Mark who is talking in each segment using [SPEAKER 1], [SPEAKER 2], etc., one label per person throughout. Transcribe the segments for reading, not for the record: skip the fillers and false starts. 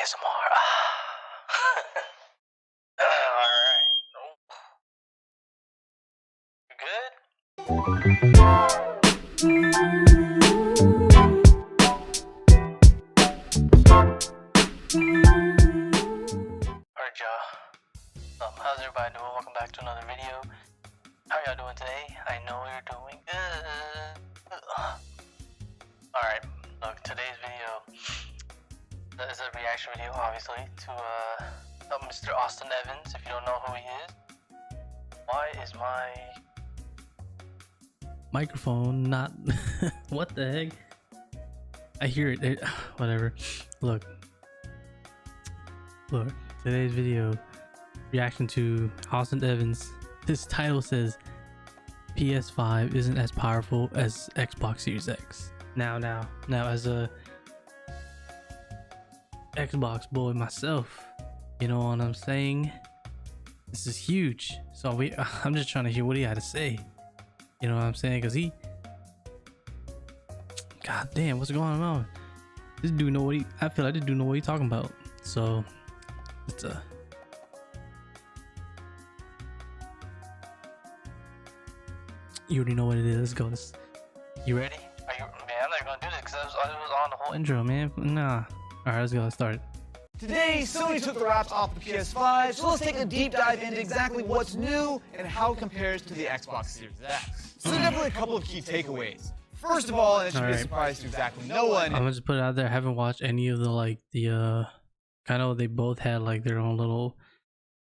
[SPEAKER 1] ASMR. Alright. Nope. You good? Alright, y'all. How's everybody doing? Welcome back to another video. How y'all doing today? I know you're doing good. Alright, look, today's video is a reaction video, obviously, to Mr. Austin Evans. If you don't know who he is, why is my microphone not what the heck? I hear it. Whatever. Look, today's video reaction to Austin Evans. This title says PS5 isn't as powerful as Xbox Series X. Now as a Xbox boy myself, you know what I'm saying? This is huge. So I'm just trying to hear what he had to say. You know what I'm saying? Cause god damn, what's going on? This dude know what I feel like this dude know what he's talking about. So it's you already know what it is. Let's go. You ready? Are you, man, I'm not gonna do this because I was on the whole intro, man. Nah. Alright, let's go. Let's start.
[SPEAKER 2] Today, Sony took the wraps off the PS5, so let's take a deep dive into exactly what's new and how it compares to the Xbox Series X. So definitely a couple of key takeaways. First of all, and it should be a surprise to exactly no one,
[SPEAKER 1] I'm gonna just put it out there. I haven't watched any of the kind of they both had like their own little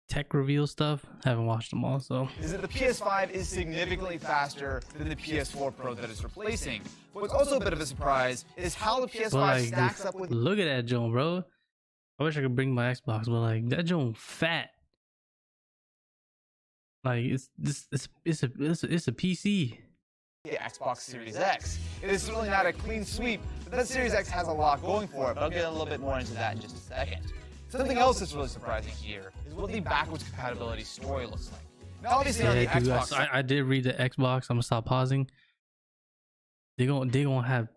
[SPEAKER 1] tech reveal stuff. Haven't watched them all, so
[SPEAKER 2] is that the PS5 is significantly faster than the PS4 Pro that it's replacing. What's also a bit of a surprise is how the PS5 stacks up with.
[SPEAKER 1] Look at that joint, bro. I wish I could bring my Xbox, but like that joint fat. Like it's a PC.
[SPEAKER 2] The Xbox Series X. It is certainly not a clean sweep, but that Series X has a lot going for it, but I'll get a little bit more into that in just a second. Something else that's really surprising here is what the backwards compatibility story looks like. Now obviously on the Xbox...
[SPEAKER 1] I did read the Xbox. I'm gonna stop pausing. They gonna have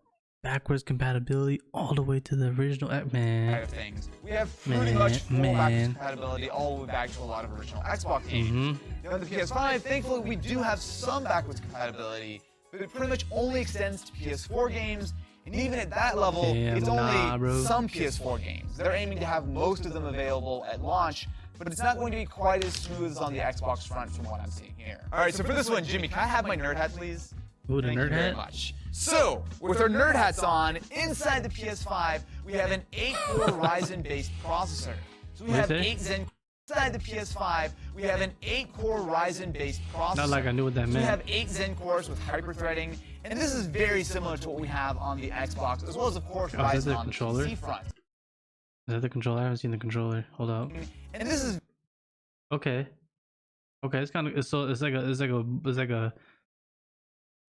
[SPEAKER 1] backwards compatibility all the way to the original man.
[SPEAKER 2] Things. We have pretty much full backwards compatibility all the way back to a lot of original Xbox games. Now on the PS5, thankfully we do have some backwards compatibility, but it pretty much only extends to PS4 games, and even at that level, it's only some PS4 games. They're aiming to have most of them available at launch, but it's not going to be quite as smooth as on the Xbox front from what I'm seeing here. Alright, so for this one, Jimmy, can I have my nerd hat, please?
[SPEAKER 1] Ooh, the nerd hat?
[SPEAKER 2] Thank you very much. So, with our nerd hats on, inside the PS5, we have an 8-core Ryzen-based processor. So we have 8 Zen. Inside the PS5, we have an 8-core Ryzen-based processor.
[SPEAKER 1] Not like I knew what that meant.
[SPEAKER 2] We have 8 Zen cores with hyper-threading, and this is very similar to what we have on the Xbox, as well as, of course, Ryzen on the PC front.
[SPEAKER 1] Is that the controller? I haven't seen the controller. Hold up.
[SPEAKER 2] And this is
[SPEAKER 1] okay. It's kind of it's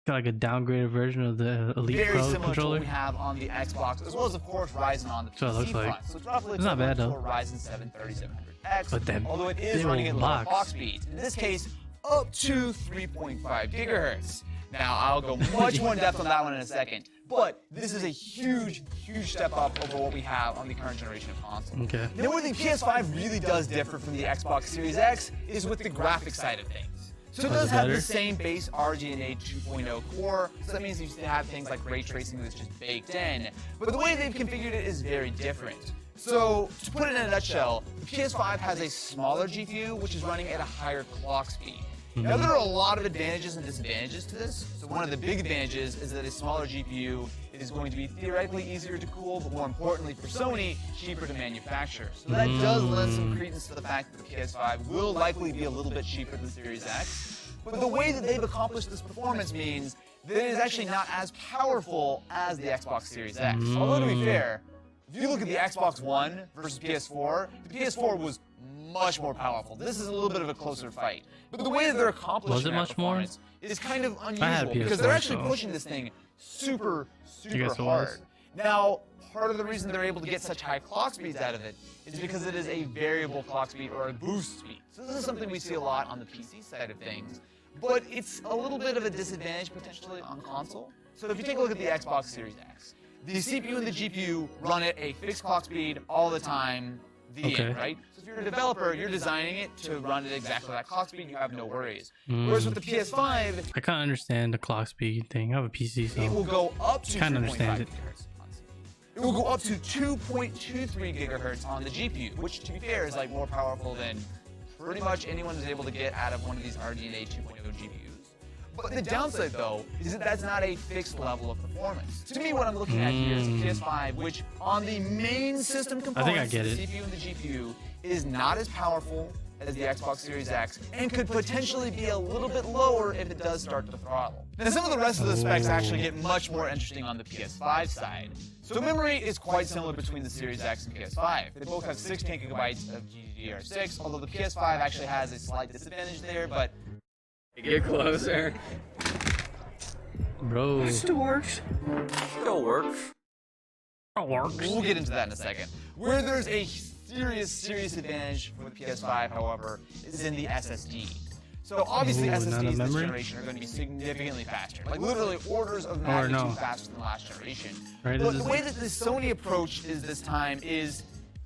[SPEAKER 1] like a downgraded version of the Elite
[SPEAKER 2] very
[SPEAKER 1] Pro
[SPEAKER 2] similar
[SPEAKER 1] controller.
[SPEAKER 2] To what we have on the Xbox, as well as, of course, Ryzen on the PC
[SPEAKER 1] So it looks
[SPEAKER 2] front.
[SPEAKER 1] like.
[SPEAKER 2] So it's roughly
[SPEAKER 1] It's not bad though.
[SPEAKER 2] Ryzen 7 3700X,
[SPEAKER 1] But then
[SPEAKER 2] although it is running at lower clock speeds. In this case, up to 3.5 gigahertz. Now, I'll go much more in depth on that one in a second, but this is a huge step up over what we have on the current generation of consoles.
[SPEAKER 1] Okay.
[SPEAKER 2] Now, where the PS5 really does differ from the Xbox Series X is with the graphics side of things. So it does have the same base RDNA 2.0 core, so that means you still have things like ray tracing that's just baked in, but the way they've configured it is very different. So, to put it in a nutshell, the PS5 has a smaller GPU, which is running at a higher clock speed. Now, there are a lot of advantages and disadvantages to this. So one of the big advantages is that a smaller GPU is going to be theoretically easier to cool, but more importantly for Sony, cheaper to manufacture. So that does lend some credence to the fact that the PS5 will likely be a little bit cheaper than the Series X. But the way that they've accomplished this performance means that it is actually not as powerful as the Xbox Series X. Although to be fair, if you look at the Xbox One versus PS4, the PS4 was much more powerful. This is a little bit of a closer fight. But the way that they're accomplishing that performance is kind of unusual because they're actually pushing this thing super hard. Now, part of the reason they're able to get such high clock speeds out of it is because it is a variable clock speed or a boost speed. So this is something we see a lot on the PC side of things, but it's a little bit of a disadvantage potentially on console. So if you take a look at the Xbox Series X, the CPU and the GPU run at a fixed clock speed all the time, the end, right? So if you're a developer, you're designing it to run at exactly that clock speed, you have no worries. Whereas with the PS5,
[SPEAKER 3] I can't understand the clock speed thing. I have a PC, so
[SPEAKER 2] it will go up to
[SPEAKER 3] can't
[SPEAKER 2] 3.5
[SPEAKER 3] understand it.
[SPEAKER 2] gigahertz. It will go up to 2.23 gigahertz on the GPU, which to be fair is like more powerful than pretty much anyone is able to get out of one of these RDNA 2.0 GPUs. But the downside though is that that's not a fixed level of performance. To me, what I'm looking at here is a PS5, which on the main system components, the CPU and the GPU, is not as powerful as the Xbox Series X and could potentially be a little bit lower if it does start to throttle. Now some of the rest of the specs actually get much more interesting on the PS5 side. So memory is quite similar between the Series X and PS5. They both have 16 gigabytes of GDDR6, although the PS5 actually has a slight disadvantage there, but
[SPEAKER 4] Get closer.
[SPEAKER 3] Bro.
[SPEAKER 4] It still works. Still works.
[SPEAKER 2] we'll get into that in a second. Where there's a serious advantage for the PS5, however, is in the SSD. So obviously SSDs this generation are going to be significantly faster, like literally orders of magnitude faster than the last generation.
[SPEAKER 3] Right,
[SPEAKER 2] but the way that the Sony approach is this time is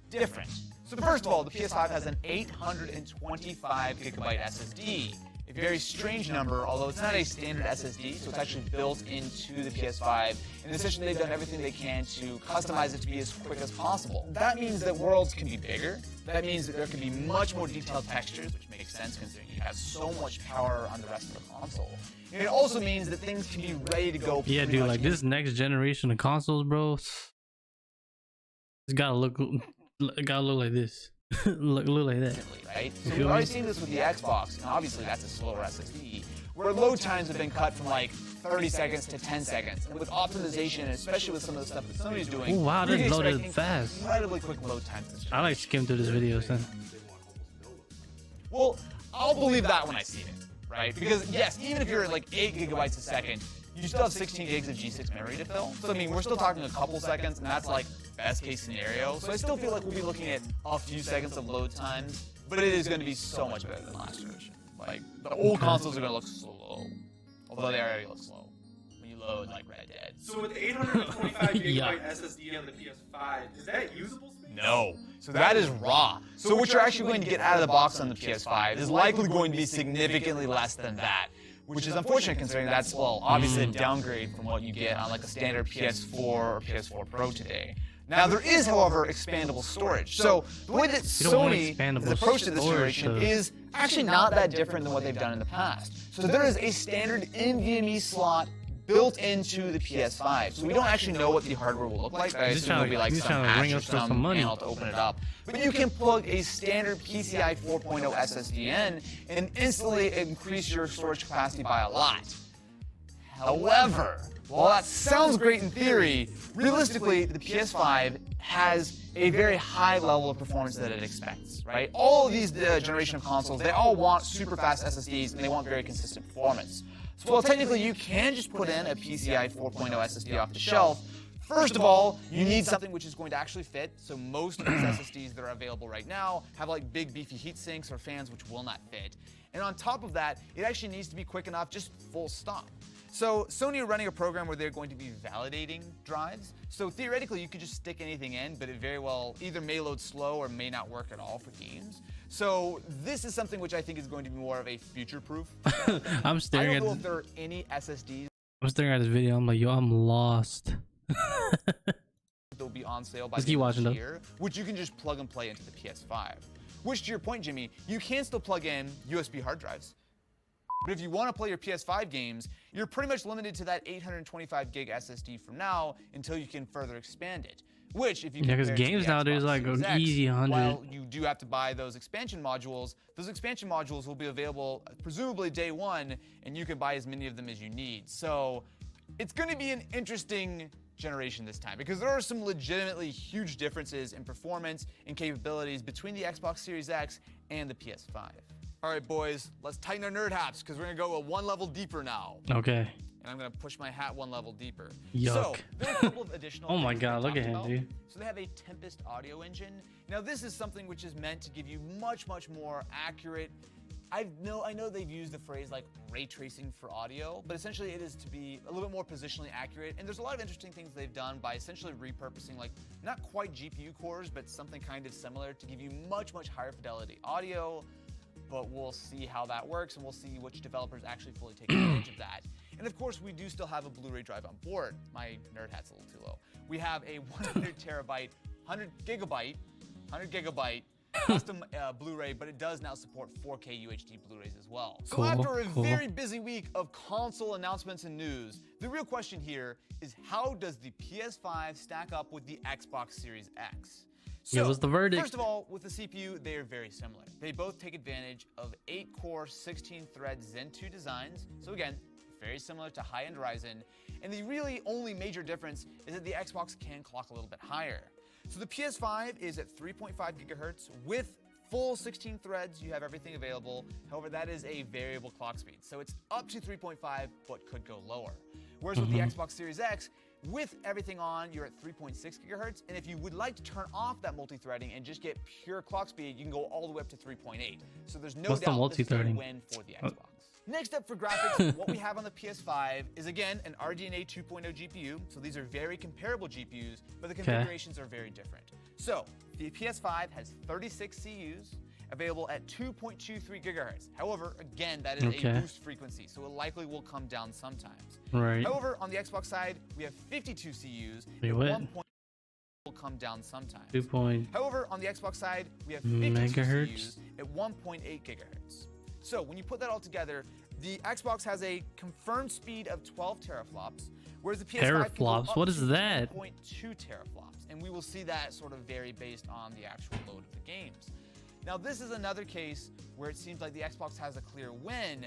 [SPEAKER 2] different. So first of all, the PS5 has an 825 gigabyte SSD. A very strange number, although it's not a standard SSD, so it's actually built into the PS5, and essentially they've done everything they can to customize it to be as quick as possible. That means that worlds can be bigger. That means that there can be much more detailed textures, which makes sense considering you have so much power on the rest of the console. And it also means that things can be ready to go.
[SPEAKER 3] Yeah, dude, like this next generation of consoles, bro, it's gotta look like this. look like that.
[SPEAKER 2] Right? So we've already seen this with the Xbox, and obviously that's a slower SSD, where load times have been cut from like 30 seconds to 10 seconds. And with optimization, and especially with some of the stuff that Sony's doing,
[SPEAKER 3] oh wow, this loaded fast.
[SPEAKER 2] Incredibly quick load times.
[SPEAKER 3] I like skim through this video, son.
[SPEAKER 2] Well, I'll believe that when I see it, right? Because yes, even if you're at like 8 gigabytes a second, you still have 16 gigs of G6 memory to fill. So I mean, we're still talking a couple seconds, and that's like best case scenario. So I still feel like we'll be looking at a few seconds of load times, but it is going to be so much better than last generation. Like the old consoles are going to look slow, although they already look slow when you load like Red Dead.
[SPEAKER 5] So with the 825 gigabyte SSD on the PS5, is that usable space?
[SPEAKER 2] No. So that is raw. So what you're actually going to get out of the box on the PS5 is likely going to be significantly less than that, which is unfortunate considering that's, well, obviously a downgrade from what you get on like a standard PS4 or PS4 Pro today. Now there is, however, expandable storage. So the way that Sony has approached this generation is actually not that different than what they've done in the past. So there is a standard NVMe slot built into the PS5. So we don't actually know what the hardware will look like. I assume it'll be like some hash or some panel to open it up. But you can plug a standard PCI 4.0 SSD in and instantly increase your storage capacity by a lot. However, while that sounds great in theory, realistically, the PS5 has a very high level of performance that it expects, right? All of these generation of consoles, they all want super fast SSDs and they want very consistent performance. So while technically you can just put in a PCI 4.0 SSD off the shelf, first of all, you need something which is going to actually fit. So most of these SSDs that are available right now have like big beefy heat sinks or fans which will not fit. And on top of that, it actually needs to be quick enough, just full stop. So Sony are running a program where they're going to be validating drives. So theoretically, you could just stick anything in, but it very well either may load slow or may not work at all for games. So this is something which I think is going to be more of a future-proof.
[SPEAKER 3] I'm staring
[SPEAKER 2] I don't know if there are any SSDs.
[SPEAKER 3] I'm staring at this video. I'm like, yo, I'm lost.
[SPEAKER 2] They'll be on sale by
[SPEAKER 3] Let's
[SPEAKER 2] the
[SPEAKER 3] keep
[SPEAKER 2] end of
[SPEAKER 3] watching
[SPEAKER 2] this
[SPEAKER 3] though.
[SPEAKER 2] year, which you can just plug and play into the PS5. Which, to your point, Jimmy, you can still plug in USB hard drives. But if you want to play your PS5 games, you're pretty much limited to that 825 gig SSD from now until you can further expand it. Which, if you
[SPEAKER 3] because games nowadays like an easy 100.
[SPEAKER 2] While you do have to buy those expansion modules will be available presumably day one, and you can buy as many of them as you need. So it's going to be an interesting generation this time because there are some legitimately huge differences in performance and capabilities between the Xbox Series X and the PS5. All right, boys, let's tighten our nerd hats because we're gonna go one level deeper now.
[SPEAKER 3] Okay.
[SPEAKER 2] And I'm gonna push my hat one level deeper.
[SPEAKER 3] Yuck.
[SPEAKER 2] So there are a couple of additional.
[SPEAKER 3] Oh my
[SPEAKER 2] things
[SPEAKER 3] God,
[SPEAKER 2] we
[SPEAKER 3] look at
[SPEAKER 2] talked
[SPEAKER 3] him,
[SPEAKER 2] about.
[SPEAKER 3] dude.
[SPEAKER 2] So they have a Tempest audio engine. Now this is something which is meant to give you much more accurate I know they've used the phrase like ray tracing for audio, but essentially it is to be a little bit more positionally accurate. And there's a lot of interesting things they've done by essentially repurposing like not quite GPU cores, but something kind of similar to give you much higher fidelity audio. But we'll see how that works, and we'll see which developers actually fully take advantage of that. And of course, we do still have a Blu-ray drive on board. My nerd hat's a little too low. We have a 100 terabyte, 100 gigabyte custom Blu-ray, but it does now support 4K UHD Blu-rays as well. So
[SPEAKER 3] Cool,
[SPEAKER 2] after a
[SPEAKER 3] cool.
[SPEAKER 2] very busy week of console announcements and news, the real question here is how does the PS5 stack up with the Xbox Series X?
[SPEAKER 3] Give us the verdict.
[SPEAKER 2] First of all, with the CPU, they are very similar. They both take advantage of 8-core, 16-thread Zen 2 designs. So again, very similar to high-end Ryzen. And the really only major difference is that the Xbox can clock a little bit higher. So the PS5 is at 3.5 gigahertz with full 16 threads. You have everything available. However, that is a variable clock speed. So it's up to 3.5, but could go lower. Whereas with the Xbox Series X, with everything on, you're at 3.6 gigahertz. And if you would like to turn off that multi-threading and just get pure clock speed, you can go all the way up to 3.8. So there's no
[SPEAKER 3] What's the
[SPEAKER 2] doubt this is a
[SPEAKER 3] multi-threading?
[SPEAKER 2] win for the Xbox. Next up for graphics, what we have on the PS5 is again an RDNA 2.0 GPU. So these are very comparable GPUs, but the configurations are very different. So the PS5 has 36 CUs available at 2.23 gigahertz. However, again, that is a boost frequency, so it likely will come down sometimes.
[SPEAKER 3] Right.
[SPEAKER 2] However, on the Xbox side, we have 52 CUs.
[SPEAKER 3] Wait,
[SPEAKER 2] at
[SPEAKER 3] what?
[SPEAKER 2] 1 point will come down sometimes.
[SPEAKER 3] 2 point.
[SPEAKER 2] However, on the Xbox side, we have 52
[SPEAKER 3] Megahertz?
[SPEAKER 2] CUs at 1.8 gigahertz. So when you put that all together, the Xbox has a confirmed speed of 12 teraflops, whereas the PS5 can go
[SPEAKER 3] Teraflops?
[SPEAKER 2] up
[SPEAKER 3] What is
[SPEAKER 2] to
[SPEAKER 3] that?
[SPEAKER 2] 1.2 teraflops. And we will see that sort of vary based on the actual load of the games. Now, this is another case where it seems like the Xbox has a clear win,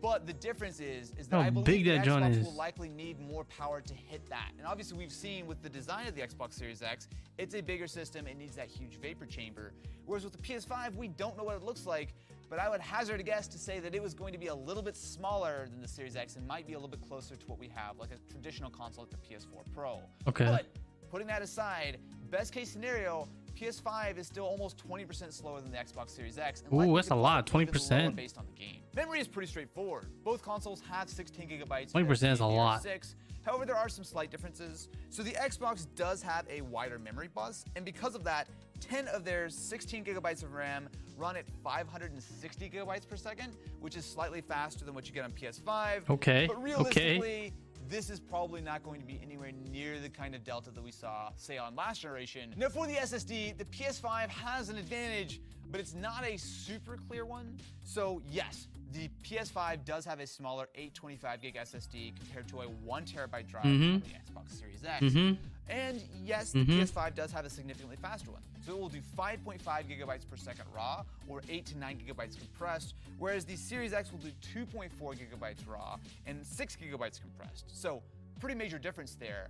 [SPEAKER 2] but the difference is that
[SPEAKER 3] How
[SPEAKER 2] I believe
[SPEAKER 3] big
[SPEAKER 2] the
[SPEAKER 3] that joint
[SPEAKER 2] Xbox
[SPEAKER 3] is.
[SPEAKER 2] will likely need more power to hit that. And obviously, we've seen with the design of the Xbox Series X, it's a bigger system. It needs that huge vapor chamber. Whereas with the PS5, we don't know what it looks like, but I would hazard a guess to say that it was going to be a little bit smaller than the Series X and might be a little bit closer to what we have, like a traditional console like the PS4 Pro.
[SPEAKER 3] Okay.
[SPEAKER 2] But putting that aside, best case scenario, PS5 is still almost 20% slower than the Xbox Series X. And
[SPEAKER 3] Ooh,
[SPEAKER 2] likely
[SPEAKER 3] that's
[SPEAKER 2] could
[SPEAKER 3] a
[SPEAKER 2] fall
[SPEAKER 3] lot,
[SPEAKER 2] even
[SPEAKER 3] 20%.
[SPEAKER 2] lower based on the game. Memory is pretty straightforward. Both consoles have 16 gigabytes.
[SPEAKER 3] 20% is a lot.
[SPEAKER 2] DDR6. However, there are some slight differences. So the Xbox does have a wider memory bus, and because of that, 10 of their 16 gigabytes of RAM run at 560 gigabytes per second, which is slightly faster than what you get on PS5.
[SPEAKER 3] Okay,
[SPEAKER 2] But realistically, this is probably not going to be anywhere near the kind of delta that we saw, say, on last generation. Now, for the SSD, the PS5 has an advantage, but it's not a super clear one. So yes, the PS5 does have a smaller 825 gig SSD compared to a 1 terabyte drive on the Xbox Series X. And yes, the PS5 does have a significantly faster one. So it will do 5.5 gigabytes per second raw, or 8 to 9 gigabytes compressed, whereas the Series X will do 2.4 gigabytes raw and 6 gigabytes compressed. So pretty major difference there.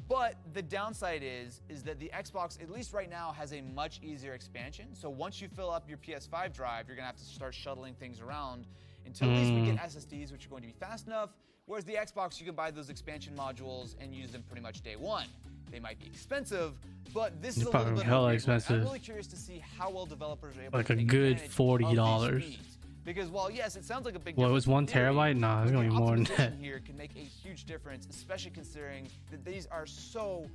[SPEAKER 2] But the downside is that the Xbox, at least right now, has a much easier expansion. So once you fill up your PS5 drive, you're gonna have to start shuttling things around until at least we get SSDs, which are going to be fast enough. Whereas the Xbox, you can buy those expansion modules and use them pretty much day one. They might be expensive, but this is a little bit
[SPEAKER 3] hella
[SPEAKER 2] more
[SPEAKER 3] expensive.
[SPEAKER 2] I'm really curious to see how well developers are able
[SPEAKER 3] Like
[SPEAKER 2] to
[SPEAKER 3] a
[SPEAKER 2] take
[SPEAKER 3] good
[SPEAKER 2] advantage of
[SPEAKER 3] $40.
[SPEAKER 2] these speeds. Because while yes, it sounds like a big
[SPEAKER 3] Well, it
[SPEAKER 2] difference
[SPEAKER 3] was 1
[SPEAKER 2] in theory,
[SPEAKER 3] terabyte? Nah, it's
[SPEAKER 2] but
[SPEAKER 3] gonna
[SPEAKER 2] the
[SPEAKER 3] be more than
[SPEAKER 2] optimization
[SPEAKER 3] that.
[SPEAKER 2] here can make a huge difference, especially considering that these are so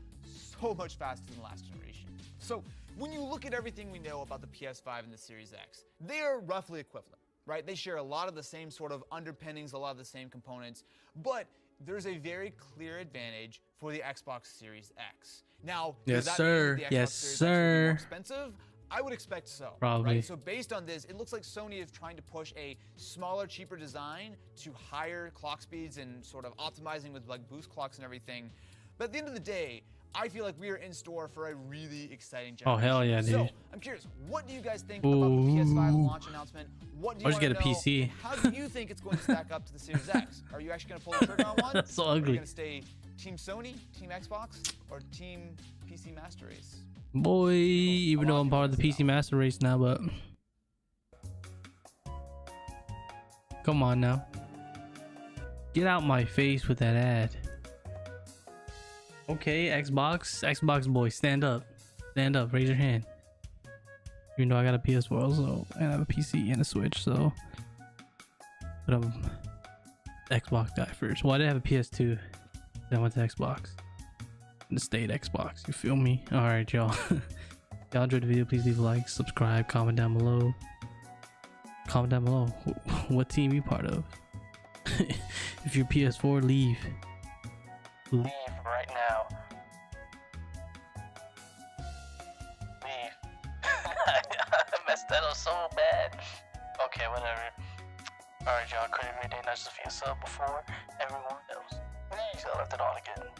[SPEAKER 2] much faster than the last generation. So when you look at everything we know about the PS5 and the Series X, they are roughly equivalent, right? They share a lot of the same sort of underpinnings, a lot of the same components, but there's a very clear advantage for the Xbox Series X. Now, does
[SPEAKER 3] Yes,
[SPEAKER 2] that
[SPEAKER 3] sir.
[SPEAKER 2] mean the Xbox
[SPEAKER 3] Yes,
[SPEAKER 2] Series X will be more
[SPEAKER 3] sir.
[SPEAKER 2] expensive? I would expect so.
[SPEAKER 3] Probably.
[SPEAKER 2] Right? So based on this, it looks like Sony is trying to push a smaller, cheaper design to higher clock speeds and sort of optimizing with like boost clocks and everything. But at the end of the day, I feel like we are in store for a really exciting generation.
[SPEAKER 3] Oh, hell yeah,
[SPEAKER 2] So,
[SPEAKER 3] dude.
[SPEAKER 2] I'm curious, what do you guys think about the PS5 launch announcement? What do you
[SPEAKER 3] I'll just
[SPEAKER 2] wanna
[SPEAKER 3] get a
[SPEAKER 2] know,
[SPEAKER 3] PC.
[SPEAKER 2] and how do you think it's going to stack up to the Series X? Are you actually going to pull the trigger on one?
[SPEAKER 3] That's so
[SPEAKER 2] Or are you
[SPEAKER 3] ugly.
[SPEAKER 2] going to stay Team Sony, Team Xbox, or Team PC Master Race?
[SPEAKER 3] Boy, even though I'm part of the PC Master Race now, but come on now, get out my face with that ad. Okay, Xbox boy, stand up, raise your hand. Even though I got a PS4 also, and I have a PC and a Switch, so. But I'm Xbox guy first. Well, I did have a PS2. Then I went to Xbox. And stayed Xbox. You feel me? Alright, y'all. Y'all enjoyed the video, please leave a like, subscribe, comment down below. Comment down below what team you part of. If you're PS4, leave.
[SPEAKER 1] Leave right now. Leave. I messed that up so bad. Okay, whatever. Alright, y'all. Credit every day, not just for yourself, before everyone else. Please, I left it on again.